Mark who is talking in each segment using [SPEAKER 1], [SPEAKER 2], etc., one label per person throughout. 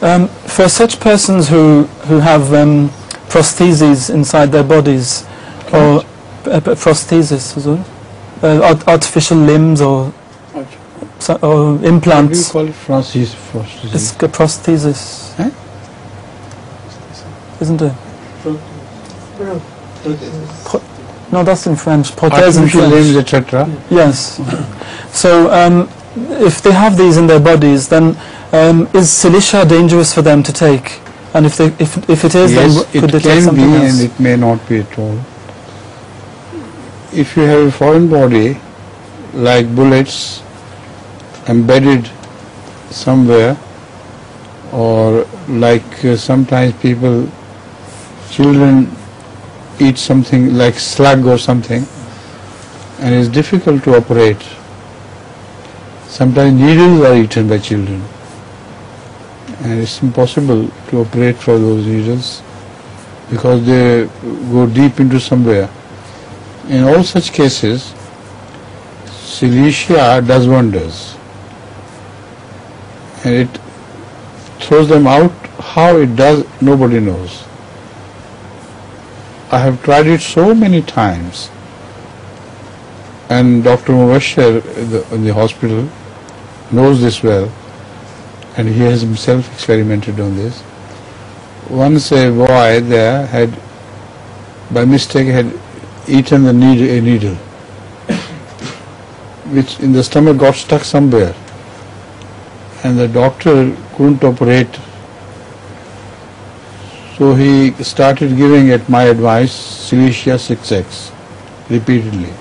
[SPEAKER 1] For such persons who have prostheses inside their bodies, or prosthesis, artificial limbs or implants.
[SPEAKER 2] What do you call it? Prosthesis.
[SPEAKER 1] It's a prosthesis.
[SPEAKER 2] Eh?
[SPEAKER 1] Isn't it? No, that's in French. Prothèse in
[SPEAKER 2] Artificial
[SPEAKER 1] French.
[SPEAKER 2] limbs, etc.
[SPEAKER 1] Yes. So, if they have these in their bodies, then is silicia dangerous for them to take? And if it is,
[SPEAKER 2] Yes,
[SPEAKER 1] then could they
[SPEAKER 2] it
[SPEAKER 1] take
[SPEAKER 2] can
[SPEAKER 1] something
[SPEAKER 2] be
[SPEAKER 1] else?
[SPEAKER 2] and it may not be at all. If you have a foreign body, like bullets embedded somewhere, or like sometimes children eat something like slug or something, and it's difficult to operate. Sometimes needles are eaten by children, and it's impossible to operate for those needles because they go deep into somewhere. In all such cases, silicia does wonders, and it throws them out. How it does, nobody knows. I have tried it so many times, and Dr. Mubashir in the hospital knows this well, and he has himself experimented on this. Once a boy there had, by mistake, had eaten a needle, which in the stomach got stuck somewhere, and the doctor couldn't operate. So he started giving, at my advice, Silicia 6X repeatedly.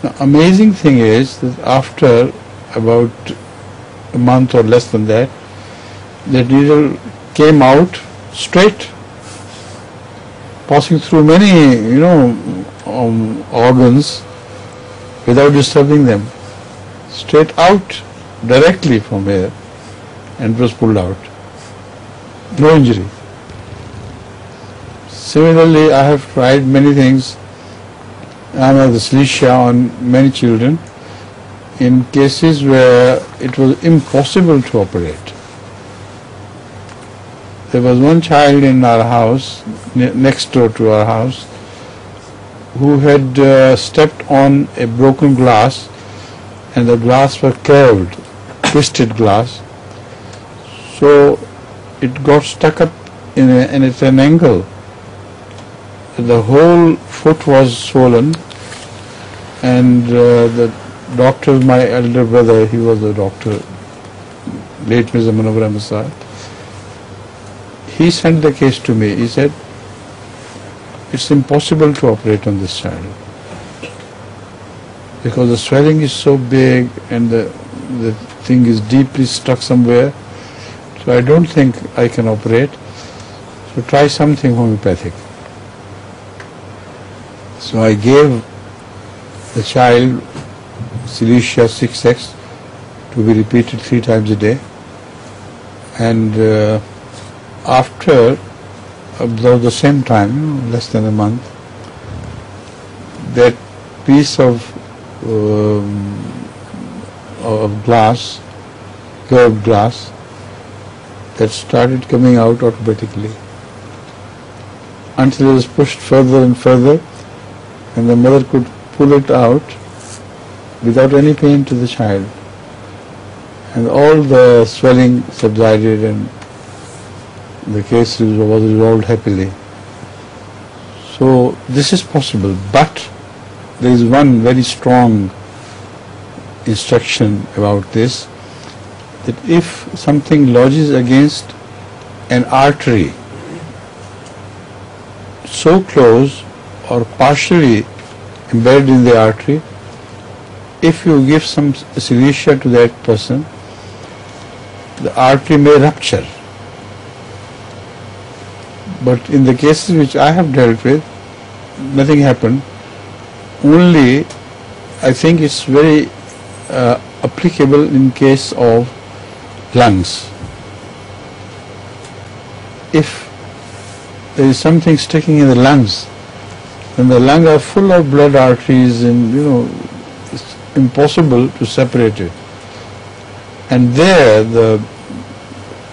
[SPEAKER 2] Now, amazing thing is that after about a month or less than that, the needle came out straight, passing through many, organs without disturbing them, straight out directly from here, and was pulled out. No injury. Similarly, I have tried many things. I have the silicia on many children in cases where it was impossible to operate. There was one child in our house, next door to our house, who had stepped on a broken glass, and the glass was curved, twisted glass. So it got stuck up and at an angle. The whole foot was swollen, and the doctor, my elder brother, he was a doctor, late Mirza Masrur, he sent the case to me. He said, it's impossible to operate on this child because the swelling is so big and the thing is deeply stuck somewhere. So I don't think I can operate. So try something homeopathic. So I gave the child Silicia 6X to be repeated 3 times a day. And after about the same time, less than a month, that piece of glass, curved glass, that started coming out automatically until it was pushed further and further, and the mother could pull it out without any pain to the child, and all the swelling subsided and the case was resolved happily. So this is possible, but there is one very strong instruction about this, that if something lodges against an artery so close or partially embedded in the artery, if you give some silicia to that person, the artery may rupture. But in the cases which I have dealt with, nothing happened. Only I think it's very applicable in case of lungs. If there is something sticking in the lungs, then the lungs are full of blood arteries, and it's impossible to separate it. And there the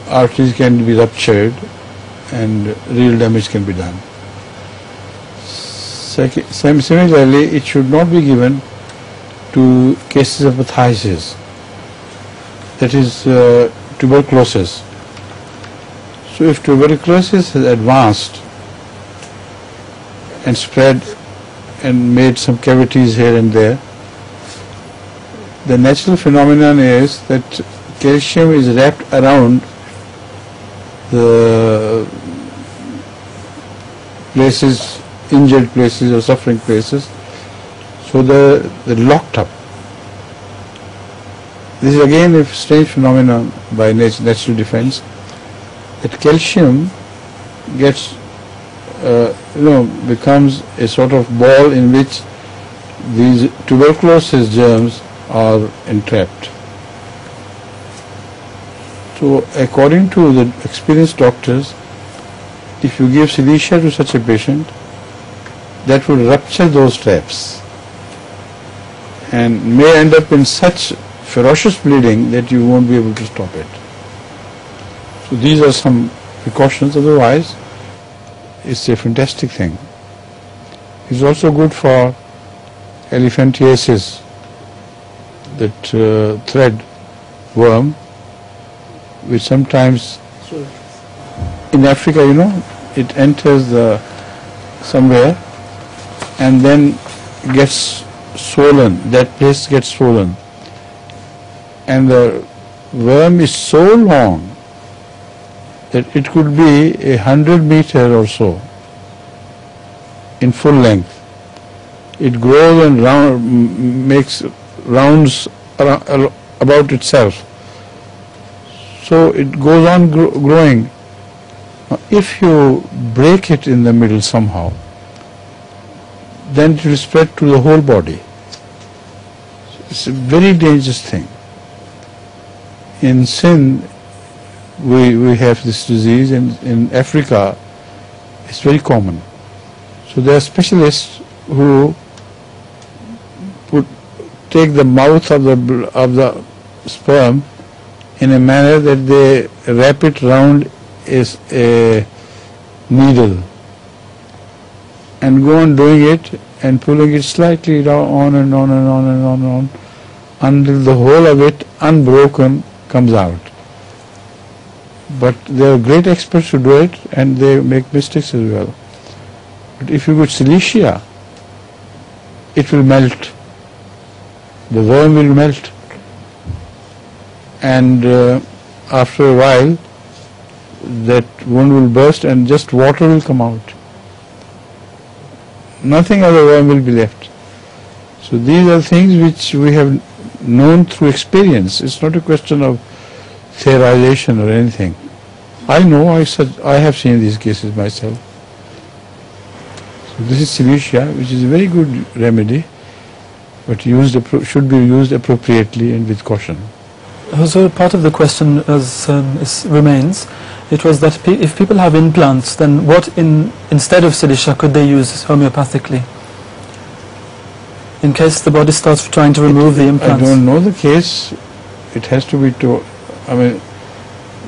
[SPEAKER 2] arteries can be ruptured and real damage can be done. Similarly, it should not be given to cases of phthisis, that is tuberculosis. So if tuberculosis has advanced and spread and made some cavities here and there, the natural phenomenon is that calcium is wrapped around the places, injured places or suffering places, so they're locked up. This is again a strange phenomenon by natural defense, that calcium gets becomes a sort of ball in which these tuberculosis germs are entrapped. So according to the experienced doctors, if you give silicia to such a patient, that would rupture those traps and may end up in such ferocious bleeding that you won't be able to stop it. So these are some precautions, otherwise it's a fantastic thing. It's also good for elephantiasis, that thread worm, which sometimes in Africa, it enters somewhere and then gets swollen, that place gets swollen, and the worm is so long that it could be 100 meters or so in full length. It grows and makes rounds about itself. So it goes on growing. Now, if you break it in the middle somehow, then it will spread to the whole body. It's a very dangerous thing. In Sindh, we have this disease, and in Africa it's very common. So there are specialists who take the mouth of the sperm in a manner that they wrap it round a needle and go on doing it and pulling it slightly on and on and on and on and on until the whole of it unbroken comes out. But there are great experts who do it, and they make mistakes as well. But if you put silicia, it will melt. The worm will melt, and after a while that wound will burst and just water will come out. Nothing of the worm will be left. So these are things which we have known through experience. It's not a question of theorization or anything. I know, I have seen these cases myself. So this is silicia, which is a very good remedy, but should be used appropriately and with caution.
[SPEAKER 1] So part of the question remains. It was that if people have implants, then what instead of silicia could they use homeopathically? In case the body starts trying to remove the implants.
[SPEAKER 2] I don't know the case. It has to be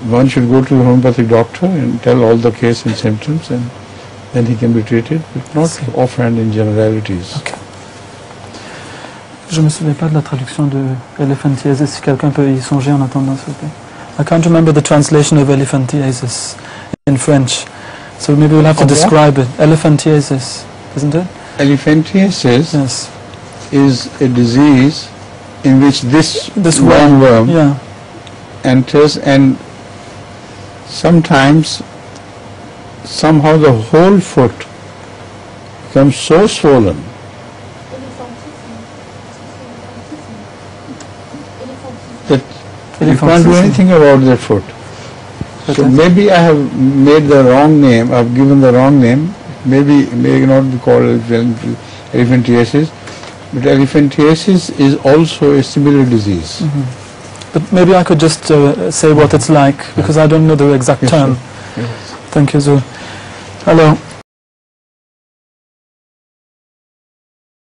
[SPEAKER 2] one should go to a homeopathic doctor and tell all the case and symptoms, and then he can be treated, but not offhand in generalities.
[SPEAKER 1] Okay. Je me souviens pas de la traduction de elephantiasis, si quelqu'un peut y songer en attendant, s'il vous plaît. I can't remember the translation of elephantiasis in French, so maybe we'll have to describe it. Elephantiasis, isn't it?
[SPEAKER 2] Elephantiasis,
[SPEAKER 1] yes,
[SPEAKER 2] is a disease in which this worm enters, and sometimes somehow the whole foot becomes so swollen that you can't do anything about that foot. So maybe I have made the wrong name, I have given the wrong name. Maybe it may not be called elephantiasis, but elephantiasis is also a similar disease.
[SPEAKER 1] Mm-hmm. But maybe I could just say what it's like, because I don't know the exact term.
[SPEAKER 2] Yes.
[SPEAKER 1] Thank you, Zur. Alors,